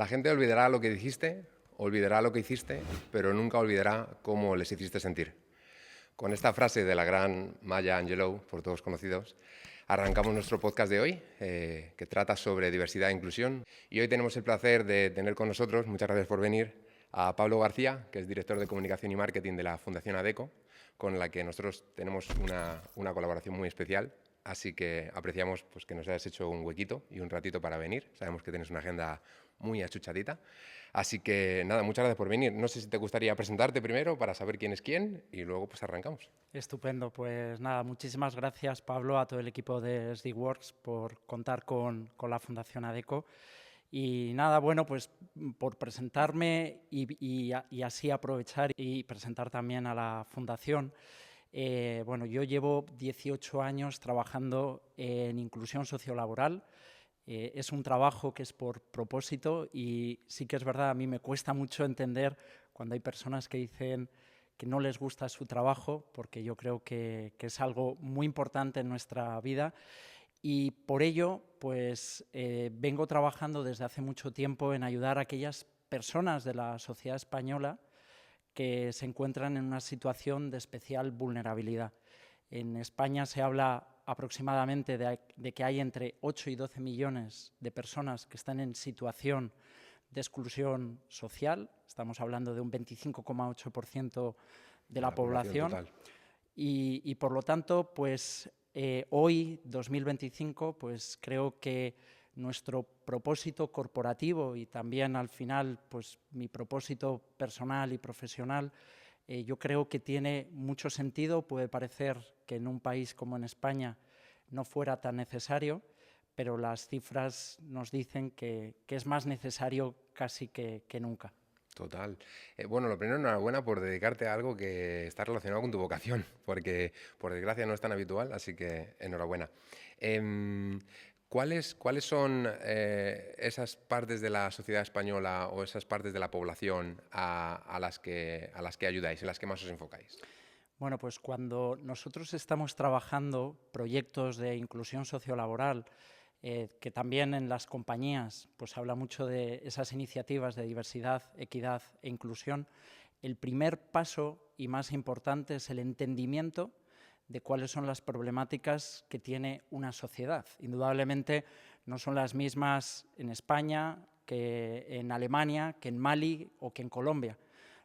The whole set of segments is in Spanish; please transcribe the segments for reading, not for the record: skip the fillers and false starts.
gente olvidará lo que dijiste, olvidará lo que hiciste, pero nunca olvidará cómo les hiciste sentir. Con esta frase de la gran Maya Angelou, por todos conocidos, arrancamos nuestro podcast de hoy, que trata sobre diversidad e inclusión. Y hoy tenemos el placer de tener con nosotros, muchas gracias por venir, a Pablo García, que es director de Comunicación y Marketing de la Fundación ADECO, con la que nosotros tenemos una colaboración muy especial. Así que apreciamos pues, que nos hayas hecho un huequito y un ratito para venir. Sabemos que tienes una agenda muy achuchadita. Así que nada, muchas gracias por venir. No sé si te gustaría presentarte primero para saber quién es quién y luego pues arrancamos. Estupendo, pues nada, muchísimas gracias Pablo, a todo el equipo de SDWorks por contar con la Fundación ADECO. Y nada, bueno, pues por presentarme y así aprovechar y presentar también a la Fundación. Bueno, yo llevo 18 años trabajando en inclusión sociolaboral. Es un trabajo que es por propósito y sí que es verdad, a mí me cuesta mucho entender cuando hay personas que dicen que no les gusta su trabajo, porque yo creo que es algo muy importante en nuestra vida. Y por ello, pues vengo trabajando desde hace mucho tiempo en ayudar a aquellas personas de la sociedad española que se encuentran en una situación de especial vulnerabilidad. En España se habla aproximadamente de que hay entre 8 y 12 millones de personas que están en situación de exclusión social. Estamos hablando de un 25,8% de la población. Total. Y por lo tanto, pues hoy, 2025, pues creo que nuestro propósito corporativo y también al final pues mi propósito personal y profesional, yo creo que tiene mucho sentido. Puede parecer que en un país como en España no fuera tan necesario, pero las cifras nos dicen que es más necesario casi que nunca. Total. Bueno, lo primero, enhorabuena por dedicarte a algo que está relacionado con tu vocación, porque por desgracia no es tan habitual, así que enhorabuena. ¿Cuáles son esas partes de la sociedad española o esas partes de la población a las que ayudáis, en las que más os enfocáis? Bueno, pues cuando nosotros estamos trabajando proyectos de inclusión sociolaboral, que también en las compañías pues habla mucho de esas iniciativas de diversidad, equidad e inclusión, el primer paso y más importante es el entendimiento de cuáles son las problemáticas que tiene una sociedad. Indudablemente no son las mismas en España que en Alemania, que en Mali o que en Colombia.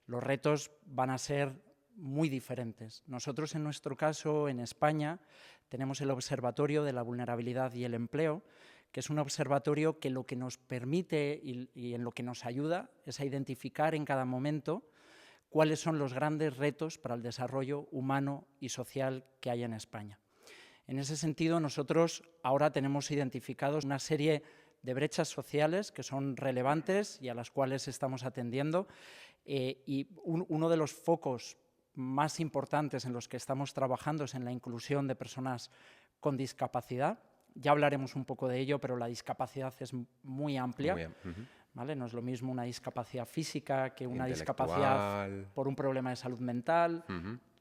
Los retos van a ser muy diferentes. Nosotros, en nuestro caso, en España, tenemos el Observatorio de la Vulnerabilidad y el Empleo, que es un observatorio que lo que nos permite y en lo que nos ayuda es a identificar en cada momento cuáles son los grandes retos para el desarrollo humano y social que hay en España. En ese sentido, nosotros ahora tenemos identificados una serie de brechas sociales que son relevantes y a las cuales estamos atendiendo, y uno de los focos más importantes en los que estamos trabajando es en la inclusión de personas con discapacidad. Ya hablaremos un poco de ello, pero la discapacidad es muy amplia. ¿Vale? No es lo mismo una discapacidad física que una discapacidad por un problema de salud mental.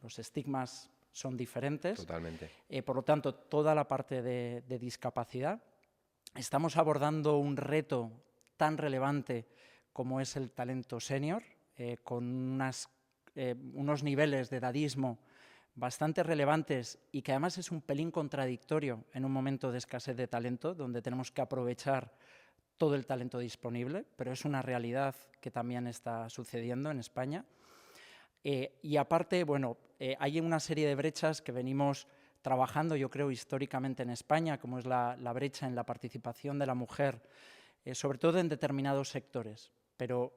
Los estigmas son diferentes. Totalmente. Por lo tanto, toda la parte de discapacidad. Estamos abordando un reto tan relevante como es el talento senior, con unos niveles de edadismo bastante relevantes y que además es un pelín contradictorio en un momento de escasez de talento, donde tenemos que aprovechar todo el talento disponible, pero es una realidad que también está sucediendo en España. Y aparte, bueno, hay una serie de brechas que venimos trabajando, yo creo, históricamente en España, como es la brecha en la participación de la mujer, sobre todo en determinados sectores, pero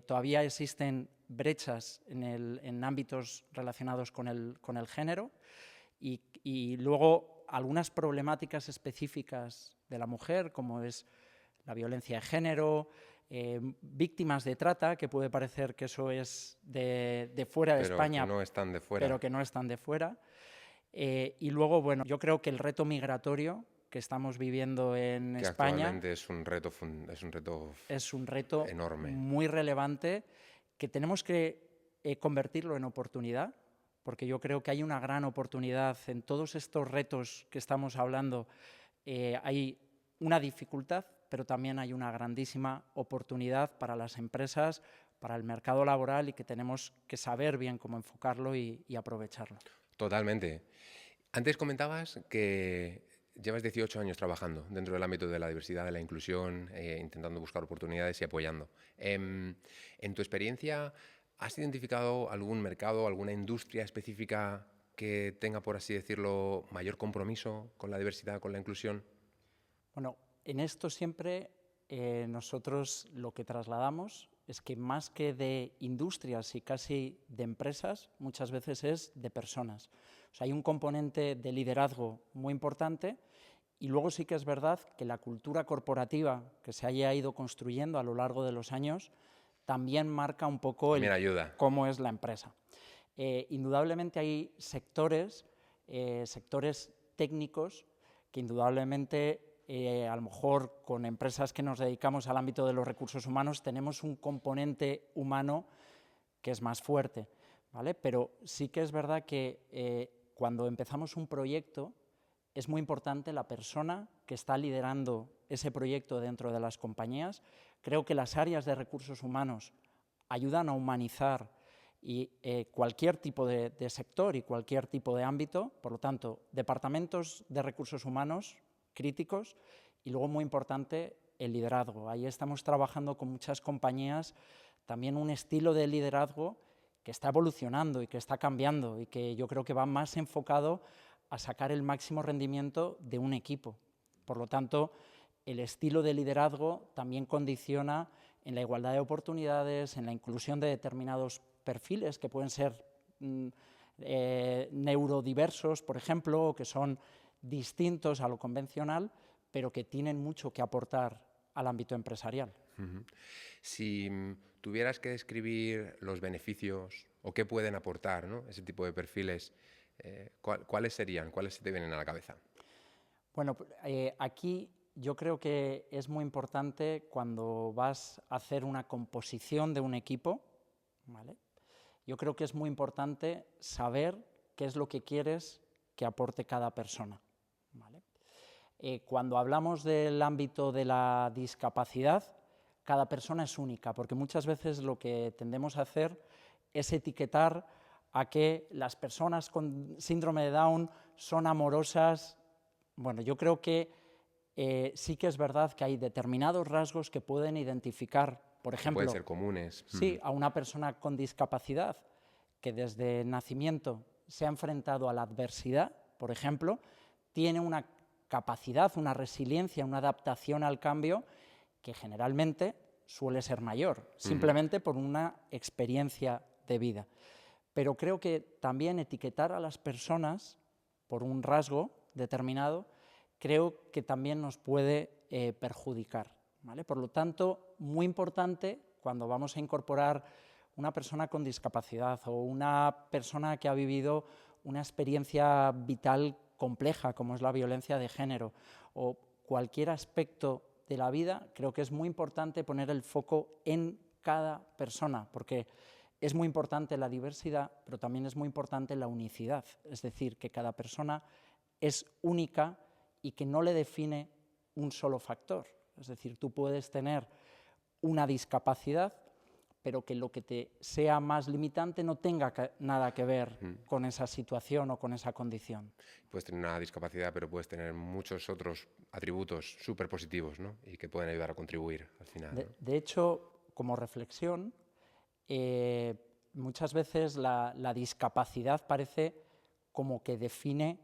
todavía existen brechas en ámbitos relacionados con el género y luego algunas problemáticas específicas de la mujer, como es la violencia de género, víctimas de trata, que puede parecer que eso es de fuera de España, que no están de fuera. pero que no están de fuera. Y luego, bueno, yo creo que el reto migratorio que estamos viviendo en España actualmente es un reto enorme, muy relevante, que tenemos que convertirlo en oportunidad, porque yo creo que hay una gran oportunidad en todos estos retos que estamos hablando. Hay una dificultad, pero también hay una grandísima oportunidad para las empresas, para el mercado laboral, y que tenemos que saber bien cómo enfocarlo y aprovecharlo. Totalmente. Antes comentabas que llevas 18 años trabajando dentro del ámbito de la diversidad, de la inclusión, intentando buscar oportunidades y apoyando. En tu experiencia, ¿has identificado algún mercado, alguna industria específica que tenga, por así decirlo, mayor compromiso con la diversidad, con la inclusión? Bueno, en esto siempre nosotros lo que trasladamos es que más que de industrias y casi de empresas, muchas veces es de personas. O sea, hay un componente de liderazgo muy importante, y luego sí que es verdad que la cultura corporativa que se haya ido construyendo a lo largo de los años también marca un poco También ayuda. cómo es la empresa. Indudablemente hay sectores técnicos que indudablemente a lo mejor con empresas que nos dedicamos al ámbito de los recursos humanos tenemos un componente humano que es más fuerte, ¿vale? Pero sí que es verdad que cuando empezamos un proyecto es muy importante la persona que está liderando ese proyecto dentro de las compañías. Creo que las áreas de recursos humanos ayudan a humanizar cualquier tipo de sector y cualquier tipo de ámbito. Por lo tanto, departamentos de recursos humanos críticos, y luego muy importante el liderazgo. Ahí estamos trabajando con muchas compañías también un estilo de liderazgo que está evolucionando y que está cambiando, y que yo creo que va más enfocado a sacar el máximo rendimiento de un equipo. Por lo tanto, el estilo de liderazgo también condiciona en la igualdad de oportunidades, en la inclusión de determinados perfiles que pueden ser neurodiversos, por ejemplo, o que son distintos a lo convencional, pero que tienen mucho que aportar al ámbito empresarial. Si tuvieras que describir los beneficios o qué pueden aportar, ¿no?, ese tipo de perfiles, ¿cuáles serían? ¿Cuáles se te vienen a la cabeza? Bueno, aquí yo creo que es muy importante cuando vas a hacer una composición de un equipo, ¿vale? Yo creo que es muy importante saber qué es lo que quieres que aporte cada persona, ¿vale? Cuando hablamos del ámbito de la discapacidad, cada persona es única, porque muchas veces lo que tendemos a hacer es etiquetar a que las personas con síndrome de Down son amorosas. Bueno, yo creo que sí que es verdad que hay determinados rasgos que pueden identificar, por ejemplo, pueden ser comunes. Sí, a una persona con discapacidad que desde nacimiento se ha enfrentado a la adversidad, por ejemplo, tiene una capacidad, una resiliencia, una adaptación al cambio que generalmente suele ser mayor, simplemente por una experiencia de vida. Pero creo que también etiquetar a las personas por un rasgo determinado, creo que también nos puede perjudicar, ¿vale? Por lo tanto, muy importante cuando vamos a incorporar una persona con discapacidad o una persona que ha vivido una experiencia vital compleja, como es la violencia de género, o cualquier aspecto de la vida, creo que es muy importante poner el foco en cada persona, porque es muy importante la diversidad, pero también es muy importante la unicidad, es decir, que cada persona es única y que no le define un solo factor. Es decir, tú puedes tener una discapacidad, pero que lo que te sea más limitante no tenga nada que ver con esa situación o con esa condición. Puedes tener una discapacidad, pero puedes tener muchos otros atributos súper positivos, ¿no?, y que pueden ayudar a contribuir al final. ¿no? De hecho, como reflexión, muchas veces la discapacidad parece como que define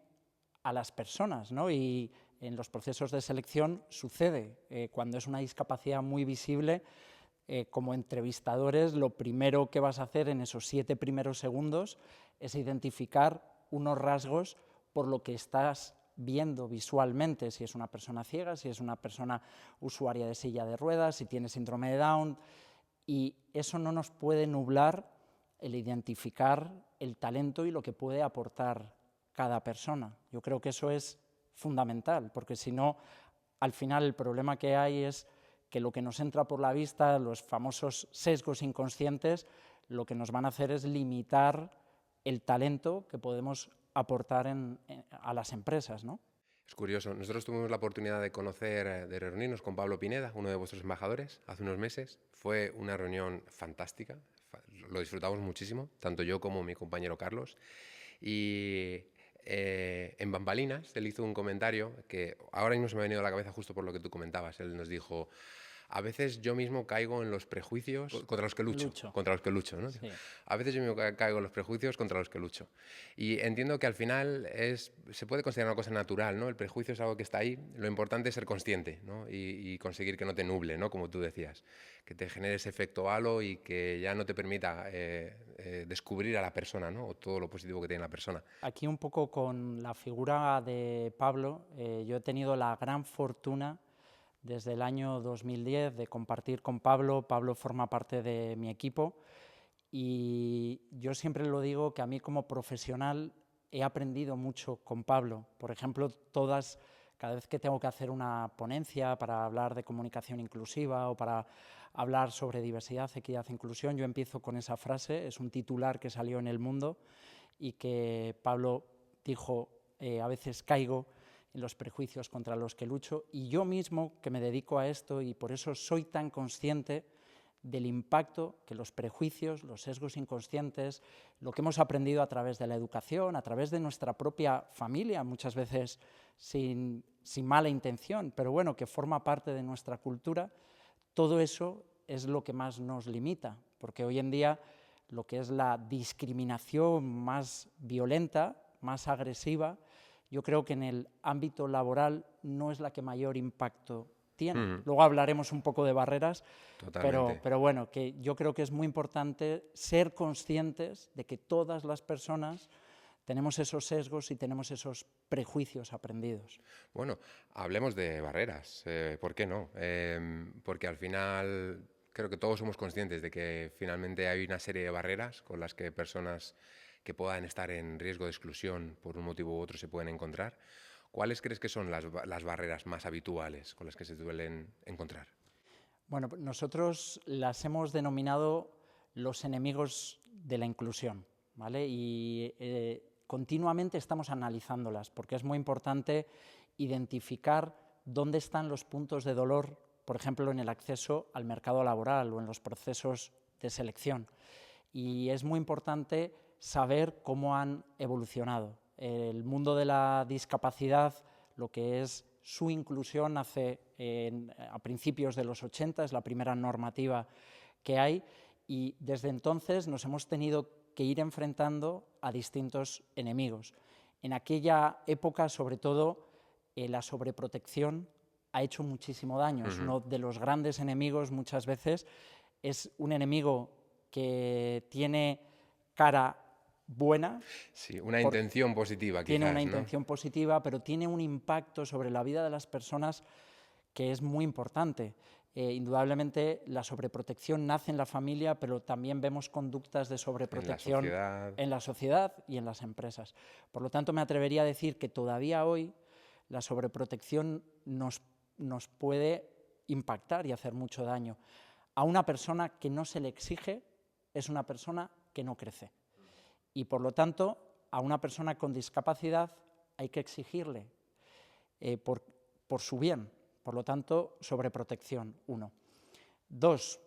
a las personas, ¿no? Y en los procesos de selección sucede. Cuando es una discapacidad muy visible, como entrevistadores, lo primero que vas a hacer en esos 7 primeros segundos es identificar unos rasgos por lo que estás viendo visualmente, si es una persona ciega, si es una persona usuaria de silla de ruedas, si tiene síndrome de Down, y eso no nos puede nublar el identificar el talento y lo que puede aportar cada persona. Yo creo que eso es fundamental, porque si no, al final el problema que hay es que lo que nos entra por la vista, los famosos sesgos inconscientes, lo que nos van a hacer es limitar el talento que podemos aportar a las empresas, ¿no? Es curioso. Nosotros tuvimos la oportunidad de conocer, de reunirnos con Pablo Pineda, uno de vuestros embajadores, hace unos meses. Fue una reunión fantástica, lo disfrutamos muchísimo, tanto yo como mi compañero Carlos. Y en bambalinas, él hizo un comentario que ahora mismo se me ha venido a la cabeza justo por lo que tú comentabas. Él nos dijo: a veces yo mismo caigo en los prejuicios contra los que lucho. Contra los que lucho, ¿no? Sí. A veces yo mismo caigo en los prejuicios contra los que lucho. Y entiendo que al final se puede considerar una cosa natural, ¿no? El prejuicio es algo que está ahí. Lo importante es ser consciente, ¿no? Y conseguir que no te nuble, ¿no? Como tú decías, que te genere ese efecto halo y que ya no te permita descubrir a la persona, ¿no? O todo lo positivo que tiene la persona. Aquí un poco con la figura de Pablo, yo he tenido la gran fortuna desde el año 2010 de compartir con Pablo. Pablo forma parte de mi equipo y yo siempre lo digo que a mí como profesional he aprendido mucho con Pablo. Por ejemplo, cada vez que tengo que hacer una ponencia para hablar de comunicación inclusiva o para hablar sobre diversidad, equidad e inclusión, yo empiezo con esa frase. Es un titular que salió en El Mundo y que Pablo dijo: a veces caigo en los prejuicios contra los que lucho, y yo mismo, que me dedico a esto y por eso soy tan consciente del impacto que los prejuicios, los sesgos inconscientes, lo que hemos aprendido a través de la educación, a través de nuestra propia familia, muchas veces sin mala intención, pero bueno, que forma parte de nuestra cultura, todo eso es lo que más nos limita, porque hoy en día lo que es la discriminación más violenta, más agresiva, yo creo que en el ámbito laboral no es la que mayor impacto tiene. Luego hablaremos un poco de barreras, pero bueno, que yo creo que es muy importante ser conscientes de que todas las personas tenemos esos sesgos y tenemos esos prejuicios aprendidos. Bueno, hablemos de barreras, ¿por qué no? Porque al final creo que todos somos conscientes de que finalmente hay una serie de barreras con las que personas que puedan estar en riesgo de exclusión por un motivo u otro se pueden encontrar. ¿Cuáles crees que son las barreras más habituales con las que se suelen encontrar? Bueno, nosotros las hemos denominado los enemigos de la inclusión, ¿vale? Y continuamente estamos analizándolas porque es muy importante identificar dónde están los puntos de dolor, por ejemplo, en el acceso al mercado laboral o en los procesos de selección. Y es muy importante saber cómo han evolucionado. El mundo de la discapacidad, lo que es su inclusión, nace a principios de los 80, es la primera normativa que hay, y desde entonces nos hemos tenido que ir enfrentando a distintos enemigos. En aquella época, sobre todo, la sobreprotección ha hecho muchísimo daño. Es uno de los grandes enemigos muchas veces. Es un enemigo que tiene cara buena. Sí, una intención positiva, quizás. Tiene una intención positiva, pero tiene un impacto sobre la vida de las personas que es muy importante. Indudablemente la sobreprotección nace en la familia, pero también vemos conductas de sobreprotección en la sociedad y en las empresas. Por lo tanto, me atrevería a decir que todavía hoy la sobreprotección nos puede impactar y hacer mucho daño. A una persona que no se le exige es una persona que no crece. Y por lo tanto, a una persona con discapacidad hay que exigirle por su bien. Por lo tanto, sobreprotección, 1. 2,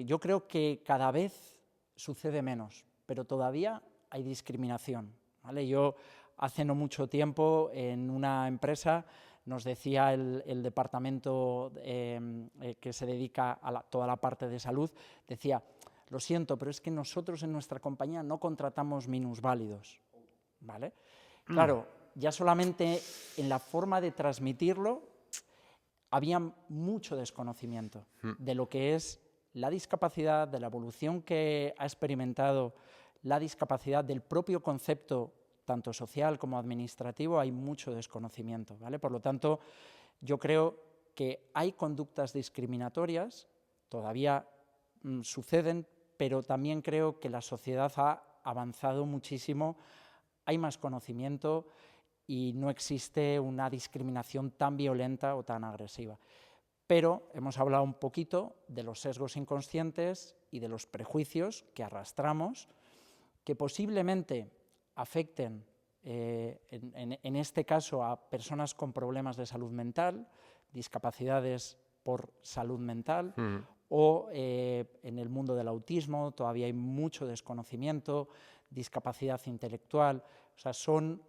yo creo que cada vez sucede menos, pero todavía hay discriminación, ¿vale? Yo hace no mucho tiempo en una empresa nos decía el departamento que se dedica a toda la parte de salud, decía: lo siento, pero es que nosotros en nuestra compañía no contratamos minusválidos, ¿vale? Claro, ya solamente en la forma de transmitirlo había mucho desconocimiento de lo que es la discapacidad, de la evolución que ha experimentado la discapacidad, del propio concepto tanto social como administrativo. Hay mucho desconocimiento, ¿vale? Por lo tanto, yo creo que hay conductas discriminatorias, todavía suceden, pero también creo que la sociedad ha avanzado muchísimo, hay más conocimiento y no existe una discriminación tan violenta o tan agresiva. Pero hemos hablado un poquito de los sesgos inconscientes y de los prejuicios que arrastramos, que posiblemente afecten en este caso a personas con problemas de salud mental, discapacidades por salud mental, o en el mundo del autismo todavía hay mucho desconocimiento, discapacidad intelectual, o sea, son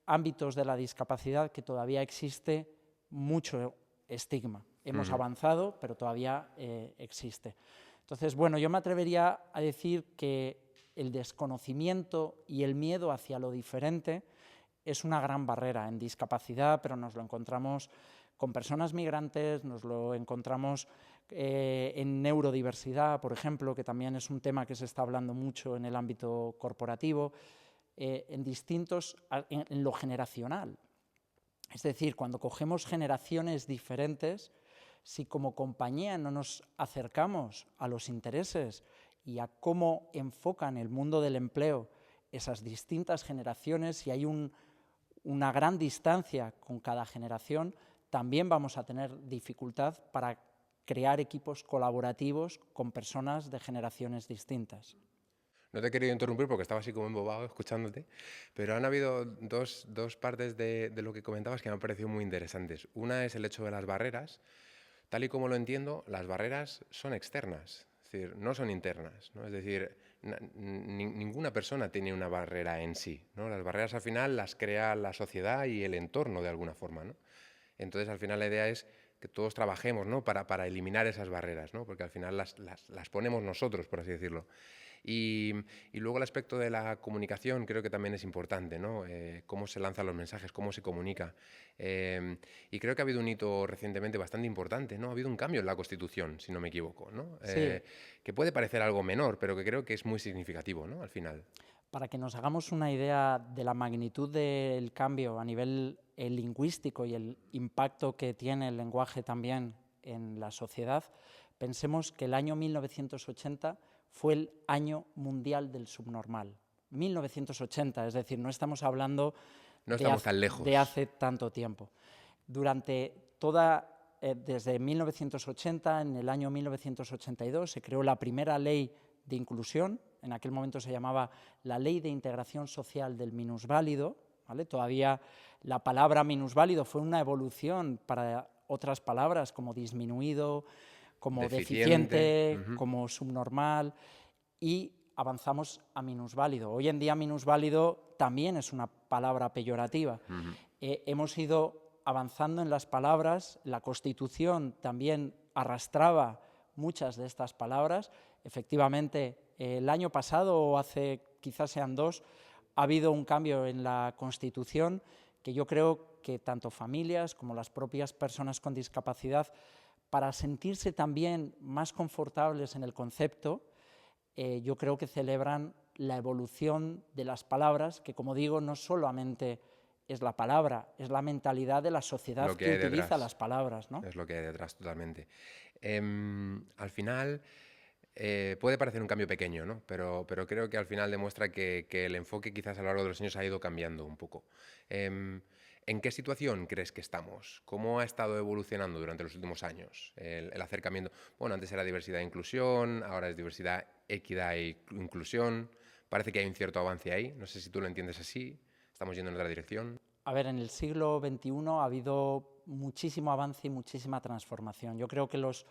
ámbitos de la discapacidad que todavía existe mucho estigma. Hemos avanzado, pero todavía existe. Entonces, bueno, yo me atrevería a decir que el desconocimiento y el miedo hacia lo diferente es una gran barrera en discapacidad, pero nos lo encontramos con personas migrantes, nos lo encontramos en neurodiversidad, por ejemplo, que también es un tema que se está hablando mucho en el ámbito corporativo, en lo generacional. Es decir, cuando cogemos generaciones diferentes, si como compañía no nos acercamos a los intereses y a cómo enfocan el mundo del empleo esas distintas generaciones, si hay una gran distancia con cada generación, también vamos a tener dificultad para crear equipos colaborativos con personas de generaciones distintas. No te he querido interrumpir porque estaba así como embobado escuchándote, pero han habido dos partes de lo que comentabas que me han parecido muy interesantes. Una es el hecho de las barreras. Tal y como lo entiendo, las barreras son externas, es decir, no son internas, ¿no? Es decir, ninguna persona tiene una barrera en sí, ¿no? Las barreras al final las crea la sociedad y el entorno de alguna forma, ¿no? Entonces al final la idea es que todos trabajemos, ¿no? para eliminar esas barreras, ¿no? Porque al final las ponemos nosotros, por así decirlo. Y luego el aspecto de la comunicación creo que también es importante, ¿no? Cómo se lanzan los mensajes, cómo se comunica. Y creo que ha habido un hito recientemente bastante importante, ¿no? Ha habido un cambio en la Constitución, si no me equivoco, ¿no? Sí. Que puede parecer algo menor, pero que creo que es muy significativo, ¿no? Al final. Para que nos hagamos una idea de la magnitud del cambio a nivel lingüístico y el impacto que tiene el lenguaje también en la sociedad, pensemos que el año 1980 fue el año mundial del subnormal. 1980, es decir, no estamos hablando tan lejos de hace tanto tiempo. Desde 1980, en el año 1982, se creó la primera ley de inclusión. En aquel momento se llamaba la Ley de Integración Social del Minusválido, ¿vale? Todavía la palabra minusválido fue una evolución para otras palabras como disminuido, como deficiente, como subnormal, y avanzamos a minusválido. Hoy en día minusválido también es una palabra peyorativa. Hemos ido avanzando en las palabras, la Constitución también arrastraba muchas de estas palabras. Efectivamente, el año pasado, o hace quizás sean 2, ha habido un cambio en la Constitución que yo creo que tanto familias como las propias personas con discapacidad, para sentirse también más confortables en el concepto, yo creo que celebran la evolución de las palabras, que como digo, no solamente es la palabra, es la mentalidad de la sociedad que utiliza las palabras, ¿no? Es lo que hay detrás, totalmente. Al final, puede parecer un cambio pequeño, ¿no? Pero creo que al final demuestra que el enfoque quizás a lo largo de los años ha ido cambiando un poco. ¿En qué situación crees que estamos? ¿Cómo ha estado evolucionando durante los últimos años el acercamiento? Bueno, antes era diversidad e inclusión, ahora es diversidad, equidad e inclusión. Parece que hay un cierto avance ahí. No sé si tú lo entiendes así. ¿Estamos yendo en otra dirección? A ver, en el siglo XXI ha habido muchísimo avance y muchísima transformación. Yo creo que los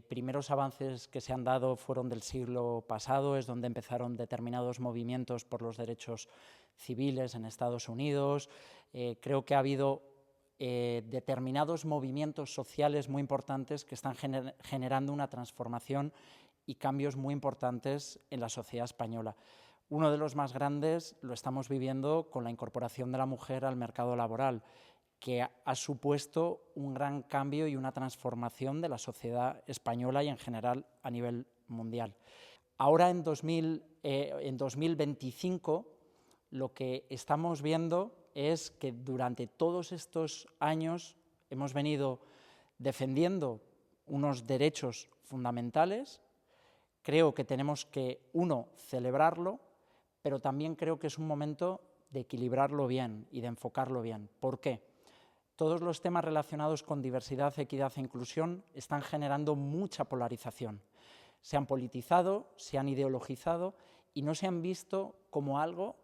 primeros avances que se han dado fueron del siglo pasado, es donde empezaron determinados movimientos por los derechos civiles en Estados Unidos. Creo que ha habido determinados movimientos sociales muy importantes que están generando una transformación y cambios muy importantes en la sociedad española. Uno de los más grandes lo estamos viviendo con la incorporación de la mujer al mercado laboral, que ha supuesto un gran cambio y una transformación de la sociedad española y en general a nivel mundial. Ahora en 2025 lo que estamos viendo es que durante todos estos años hemos venido defendiendo unos derechos fundamentales. Creo que tenemos que, celebrarlo, pero también creo que es un momento de equilibrarlo bien y de enfocarlo bien. ¿Por qué? Todos los temas relacionados con diversidad, equidad e inclusión están generando mucha polarización. Se han politizado, se han ideologizado y no se han visto como algo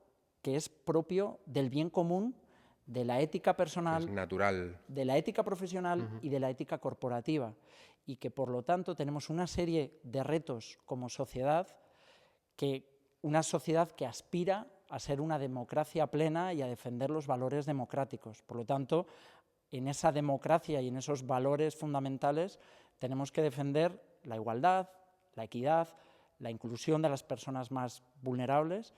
que es propio del bien común, de la ética personal, es natural, de la ética profesional y de la ética corporativa, y que por lo tanto tenemos una serie de retos como sociedad, una sociedad que aspira a ser una democracia plena y a defender los valores democráticos. Por lo tanto, en esa democracia y en esos valores fundamentales tenemos que defender la igualdad, la equidad, la inclusión de las personas más vulnerables,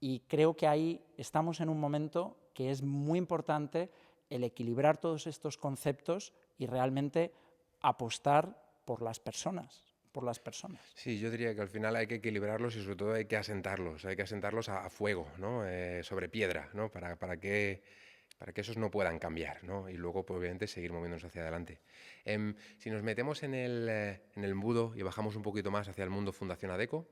y creo que ahí estamos en un momento que es muy importante el equilibrar todos estos conceptos y realmente apostar por las personas. Sí, yo diría que al final hay que equilibrarlos y sobre todo hay que asentarlos a fuego, ¿no? Sobre piedra, ¿no? Para que esos no puedan cambiar, ¿no? Y luego, pues, obviamente, seguir moviéndonos hacia adelante. Si nos metemos en el embudo y bajamos un poquito más hacia el mundo Fundación Adecco,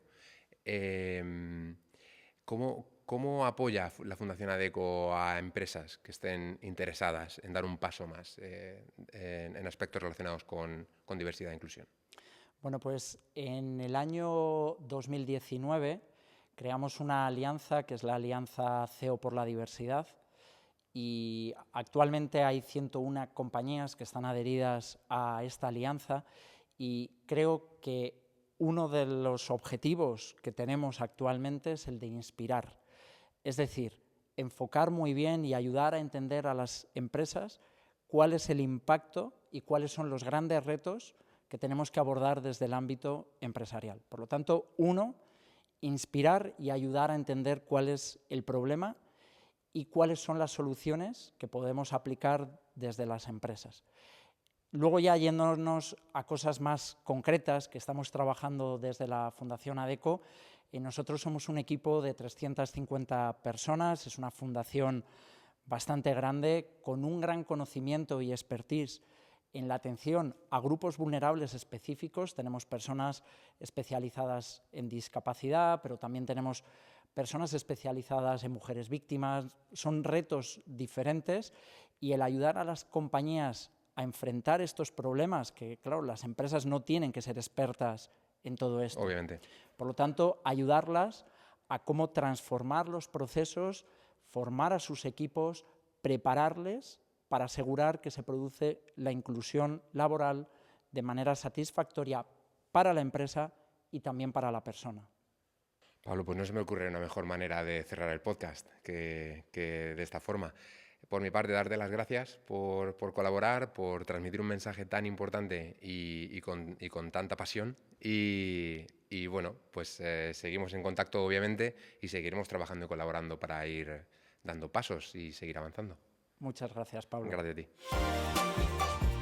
¿cómo apoya la Fundación Adecco a empresas que estén interesadas en dar un paso más en aspectos relacionados con diversidad e inclusión? Bueno, pues en el año 2019 creamos una alianza que es la Alianza CEO por la Diversidad, y actualmente hay 101 compañías que están adheridas a esta alianza, y creo que uno de los objetivos que tenemos actualmente es el de inspirar. Es decir, enfocar muy bien y ayudar a entender a las empresas cuál es el impacto y cuáles son los grandes retos que tenemos que abordar desde el ámbito empresarial. Por lo tanto, inspirar y ayudar a entender cuál es el problema y cuáles son las soluciones que podemos aplicar desde las empresas. Luego, ya yéndonos a cosas más concretas que estamos trabajando desde la Fundación Adecco, nosotros somos un equipo de 350 personas, es una fundación bastante grande, con un gran conocimiento y expertise en la atención a grupos vulnerables específicos. Tenemos personas especializadas en discapacidad, pero también tenemos personas especializadas en mujeres víctimas. Son retos diferentes, y el ayudar a las compañías a enfrentar estos problemas, que claro, las empresas no tienen que ser expertas en todo esto. Obviamente. Por lo tanto, ayudarlas a cómo transformar los procesos, formar a sus equipos, prepararles para asegurar que se produce la inclusión laboral de manera satisfactoria para la empresa y también para la persona. Pablo, pues no se me ocurre una mejor manera de cerrar el podcast que de esta forma. Por mi parte, darte las gracias por colaborar, por transmitir un mensaje tan importante y con tanta pasión. Y bueno, pues seguimos en contacto, obviamente, y seguiremos trabajando y colaborando para ir dando pasos y seguir avanzando. Muchas gracias, Pablo. Gracias a ti.